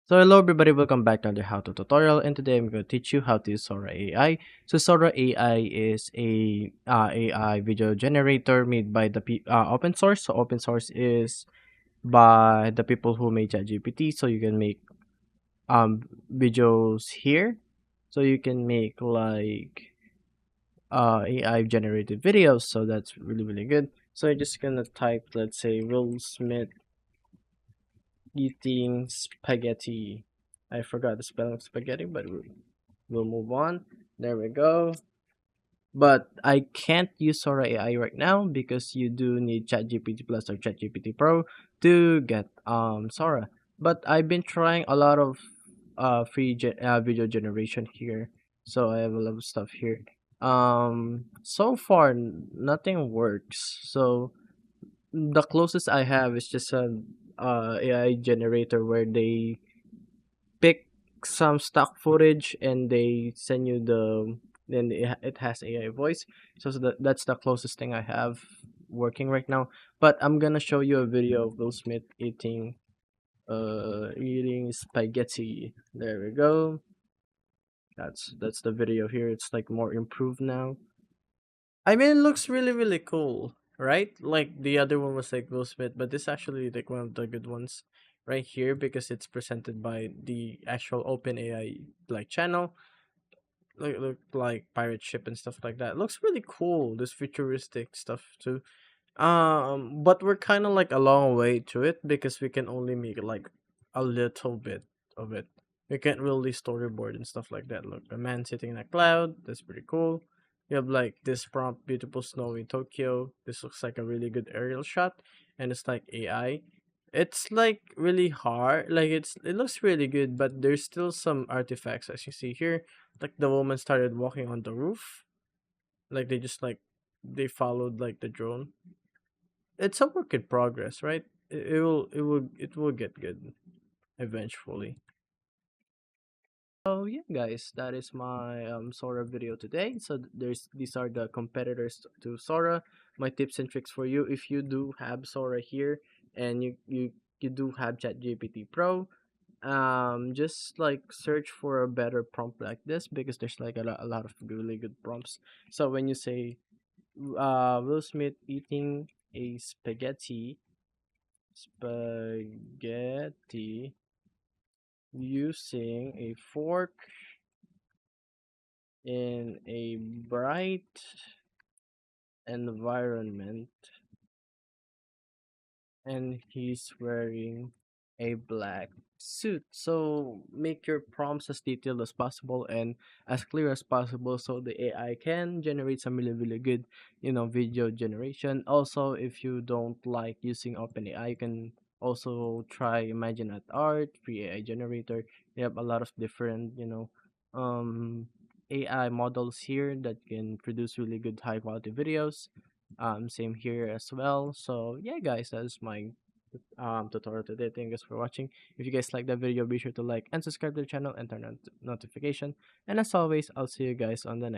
So hello everybody, welcome back to another how to tutorial, and today I'm going to teach you how to use Sora AI. So Sora AI is a AI video generator made by the open source. So open source is by the people who made ChatGPT. So you can make videos here. So you can make like AI generated videos. So that's really good. So I'm just gonna type, let's say, Will Smith eating spaghetti. I forgot the spelling of spaghetti, but we'll move on. There we go. But I can't use Sora AI right now because you do need ChatGPT Plus or ChatGPT Pro to get Sora. But I've been trying a lot of video generation here, so I have a lot of stuff here. So far nothing works. So the closest I have is just an AI generator where they pick some stock footage and they send you then it has AI voice. So that's the closest thing I have working right now. But I'm gonna show you a video of Will Smith eating spaghetti. There we go. That's the video here. It's like more improved now. I mean, it looks really cool, right? Like the other one was like Will Smith, but this actually like one of the good ones right here because it's presented by the actual OpenAI like channel. Look like pirate ship and stuff like that. Looks really cool. This futuristic stuff too. But we're kind of like a long way to it because we can only make like a little bit of it. We can't really storyboard and stuff like that. Look, a man sitting in a cloud. That's pretty cool. You have like this prompt, beautiful snow in Tokyo. This looks like a really good aerial shot, and it's like AI. It's like really hard. Like it looks really good, but there's still some artifacts as you see here. Like the woman started walking on the roof. Like they just like they followed like the drone. It's a work in progress, right? It will get good eventually. So yeah, guys, that is my Sora video today. So these are the competitors to Sora. My tips and tricks for you if you do have Sora here and you do have ChatGPT Pro. Just like search for a better prompt like this because there's like a lot of really good prompts. So when you say Will Smith eating a spaghetti using a fork in a bright environment, and he's wearing a black suit. So make your prompts as detailed as possible and as clear as possible so the AI can generate some really good, video generation. Also, if you don't like using OpenAI, you can also try Imagine at Art, free AI generator. They have a lot of different, AI models here that can produce really good high quality videos. Same here as well. So yeah, guys, that's my tutorial today. Thank you guys for watching. If you guys like the video, be sure to like and subscribe to the channel and turn on notification. And as always, I'll see you guys on the next